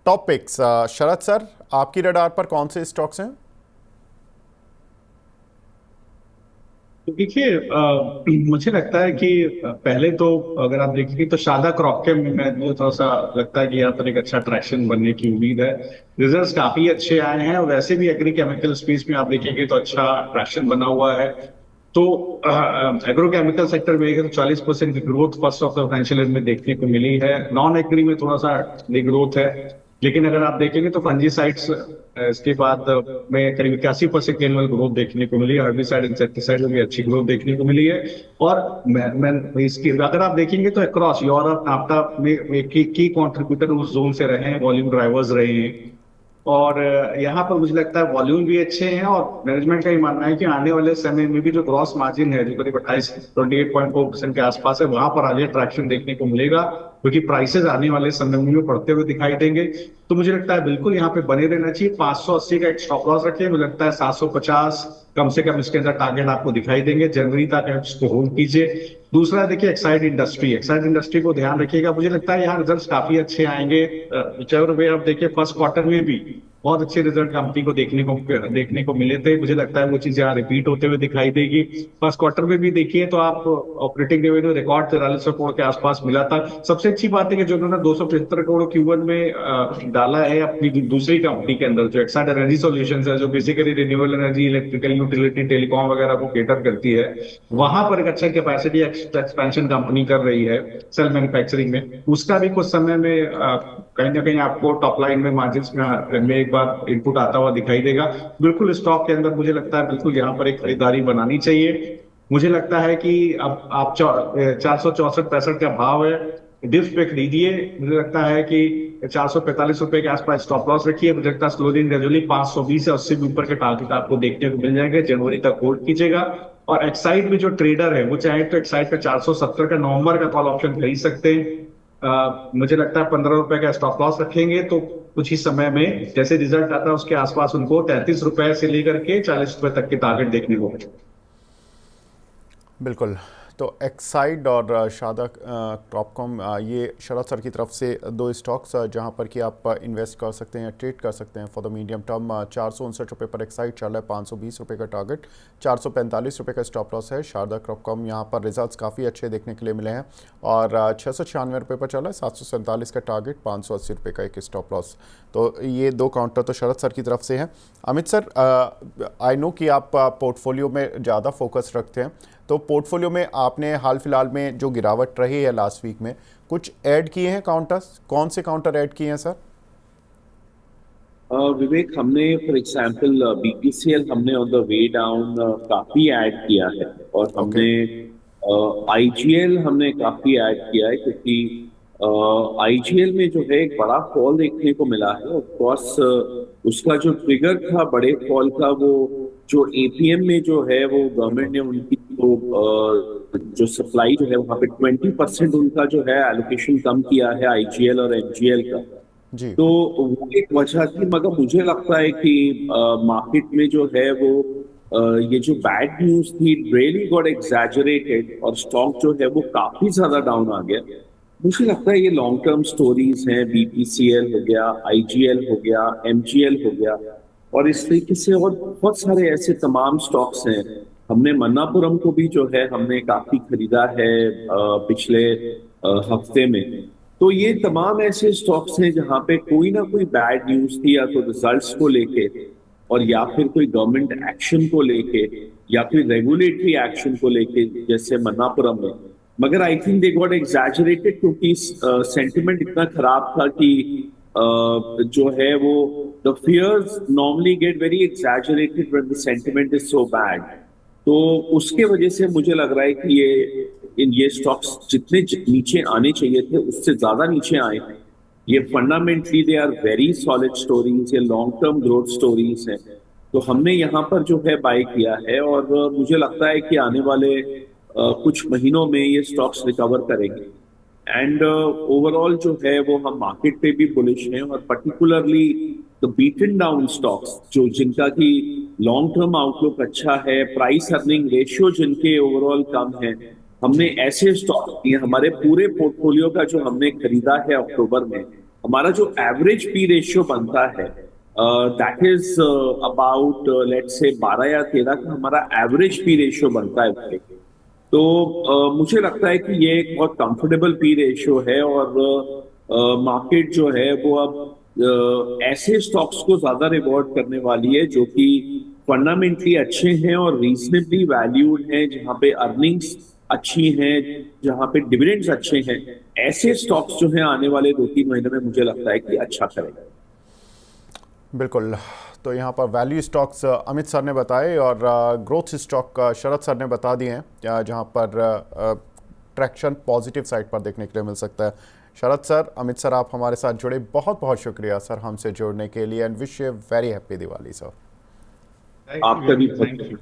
Top picks. Sharad sir, आपकी radar पर कौन से स्टॉक्स हैं? तो देखिए, मुझे लगता है कि पहले तो अगर आप देखेंगे तो शादा क्रॉपकेम में मुझे थोड़ा सा लगता है कि यहाँ पर एक अच्छा ट्रैक्शन बनने की उम्मीद है। रिजल्ट्स काफी अच्छे आए हैं और वैसे भी एग्री केमिकल स्पेस में आप देखेंगे तो अच्छा ट्रैक्शन बना हुआ है। तो एग्रो केमिकल सेक्टर में अगर 40% की growth first of the financial year में देखने को मिली है। नॉन एग्री में थोड़ा सा ग्रोथ है, लेकिन अगर आप देखेंगे तो फंजीसाइड्स इसके बाद में करीब 81% की एनुअल ग्रोथ देखने को मिली है। हर्बिसाइड इंसेक्टिसाइड में भी अच्छी ग्रोथ देखने को मिली है। और मैं इसकी अगर आप देखेंगे तो अक्रॉस यूरोप नाफ्टा में की कंट्रीब्यूटर उस जोन से रहे हैं, वॉल्यूम ड्राइवर्स रहे हैं। और यहाँ पर मुझे लगता है वॉल्यूम भी अच्छे हैं और मैनेजमेंट का ही मानना है कि आने वाले समय में भी जो ग्रॉस मार्जिन है जो करीब 28.4% के आसपास है, वहां पर आगे ट्रैक्शन देखने को मिलेगा, क्योंकि प्राइसेस आने वाले समय में बढ़ते हुए दिखाई देंगे। तो मुझे लगता है बिल्कुल यहाँ पे बने रहना चाहिए। 580 का एक स्टॉप लॉस रखिए, मुझे लगता है 750 कम से कम इसके अंदर टारगेट आपको दिखाई देंगे। जनवरी तक आप इसको होल्ड कीजिए। दूसरा देखिए एक्साइड इंडस्ट्री को ध्यान रखिएगा। मुझे लगता है यहाँ रिजल्ट्स काफी अच्छे आएंगे। विचेवर वे आप देखिए फर्स्ट क्वार्टर में भी बहुत अच्छे रिजल्ट कंपनी को देखने को मिले थे। मुझे लगता है वो चीज यहाँ रिपीट होते हुए दिखाई देगी। फर्स्ट क्वार्टर में भी देखिए तो आप ऑपरेटिंग रेवेन्यू रिकॉर्ड 4300 करोड़ के आसपास मिला था। सबसे अच्छी बात है कि जो उन्होंने 275 करोड़ Q1 में डाला है अपनी दूसरी कंपनी के अंदर, जो एक्साइड एनर्जी सॉल्यूशंस है, जो basically renewable energy, electrical utility, telecom वगैरह को केटर करती है, वहां पर एक अच्छा कैपेसिटी एक्सपेंशन कंपनी कर रही है सेल मैन्युफैक्चरिंग में। उसका भी कुछ समय में कहीं ना कहीं आपको टॉप लाइन में मार्जिन में एक बार इनपुट आता हुआ दिखाई देगा। बिल्कुल स्टॉक के अंदर मुझे लगता है बिल्कुल यहाँ पर एक खरीदारी बनानी चाहिए। मुझे लगता है कि अब आप 464-65 का भाव है, डिप्स पे खरीदिए। मुझे लगता है कि 445 रुपए के आसपास स्टॉप लॉस रखिए। मुझे लगता है स्लोली ग्रेजुअली 520 या 80 के ऊपर के टारगेट आपको देखने को मिल जाएंगे। जनवरी तक होल्ड कीजिएगा। और एक्साइड में जो ट्रेडर है वो चाहे तो एक्साइड पे 470 का नवंबर का कॉल ऑप्शन खरीद सकते हैं। मुझे लगता है 15 रुपए का स्टॉप लॉस रखेंगे तो कुछ ही समय में जैसे रिजल्ट आता है उसके आसपास उनको 33 रुपए से लेकर के 40 रुपए तक के टारगेट देखने को मिले। बिल्कुल। तो एक्साइड और शादा क्रॉपकॉम, ये शरद सर की तरफ से दो स्टॉक्स जहां पर कि आप इन्वेस्ट कर सकते हैं, ट्रेड कर सकते हैं फॉर द मीडियम टर्म। 459 रुपये पर एक्साइड चल रहा है, 520 रुपये का टारगेट, 445 रुपये का स्टॉप लॉस है। शारदा क्रॉपकॉम यहाँ पर रिजल्ट्स काफ़ी अच्छे देखने के लिए मिले हैं और 696 रुपये पर चल रहा है, 747 का टारगेट, 580 रुपये का एक स्टॉप लॉस। तो ये दो काउंटर तो शरद सर की तरफ से हैं। अमित सर, आई नो कि आप पोर्टफोलियो में ज़्यादा फोकस रखते हैं, तो पोर्टफोलियो में आपने हाल फिलहाल में जो गिरावट रही है लास्ट वीक में, कुछ ऐड किए हैं काउंटर्स? कौन से काउंटर ऐड किए हैं सर? विवेक, हमने फॉर एग्जांपल बीपीसीएल हमने ऑन द वे डाउन काफी ऐड किया है। और ओके। हमने आईजीएल हमने काफी ऐड किया है, क्योंकि आईजीएल में जो है एक बड़ा फॉल देखने को मिला है। ऑफ कोर्स उसका जो ट्रिगर था बड़े फॉल का, वो जो एपीएम में जो है वो गवर्नमेंट ने उनकी जो सप्लाई जो है वहां पे 20% उनका जो है एलोकेशन कम किया है आईजीएल और एनजीएल का। जी। तो वो एक वजह थी, मगर मुझे लगता है कि मार्केट में जो है वो ये जो बैड न्यूज थी रियली गॉट एग्जैजरेटेड और स्टॉक जो है वो काफी ज्यादा डाउन आ गया। मुझे लगता है ये लॉन्ग टर्म स्टोरीज हैं। बीपीसीएल हो गया, आईजीएल हो गया, एमजीएल हो गया, और इस तरीके से और बहुत सारे ऐसे तमाम स्टॉक्स हैं। हमने मन्नापुरम को भी जो है हमने काफी खरीदा है पिछले हफ्ते में। तो ये तमाम ऐसे स्टॉक्स हैं जहां पे कोई ना कोई बैड न्यूज थी, या तो रिजल्ट्स को लेके, और या फिर कोई गवर्नमेंट एक्शन को लेके, या फिर रेगुलेटरी एक्शन को लेके, जैसे मन्नापुरम में। मगर I think they got exaggerated, क्योंकि सेंटिमेंट इतना खराब था कि जो है वो the fears normally get very exaggerated when the sentiment is so bad. तो उसके वजह से मुझे लग रहा है कि ये स्टॉक्स जितने नीचे आने चाहिए थे उससे ज्यादा नीचे आए हैं। ये fundamentally they are very solid stories, ये लॉन्ग टर्म ग्रोथ स्टोरीज हैं। तो हमने यहाँ पर जो है बाय किया है, और मुझे लगता है कि आने वाले कुछ महीनों में ये स्टॉक्स रिकवर करेंगे। एंड ओवरऑल जो है वो हम मार्केट पे भी बुलिश हैं, और particularly the beaten down stocks जो जिनका की लॉन्ग टर्म आउटलुक अच्छा है, प्राइस अर्निंग रेशियो जिनके ओवरऑल कम है, हमने ऐसे स्टॉक, ये हमारे पूरे पोर्टफोलियो का जो हमने खरीदा है अक्टूबर में, हमारा जो एवरेज पी रेशियो बनता है that is about let's say 12 या 13 का हमारा एवरेज पी रेशियो बनता है। तो मुझे लगता है कि ये एक बहुत कंफर्टेबल पी रेशियो है और मार्केट जो है वो अब ऐसे स्टॉक्स को ज्यादा रिवॉर्ड करने वाली है जो कि फंडामेंटली अच्छे हैं और रीजनेबली वैल्यूड हैं, जहां पे अर्निंग्स अच्छी हैं, जहां पे डिविडेंड्स अच्छे हैं। ऐसे स्टॉक्स जो हैं आने वाले 2-3 महीने में मुझे लगता है कि अच्छा करेगा। बिल्कुल। तो यहाँ पर वैल्यू स्टॉक्स अमित सर ने बताए और ग्रोथ स्टॉक शरद सर ने बता दिए हैं, जहाँ पर ट्रैक्शन पॉजिटिव साइड पर देखने के लिए मिल सकता है। शरद सर, अमित सर, आप हमारे साथ जुड़े, बहुत बहुत शुक्रिया सर हमसे जुड़ने के लिए and wish you very happy Diwali sir. आपका भी थैंक यू।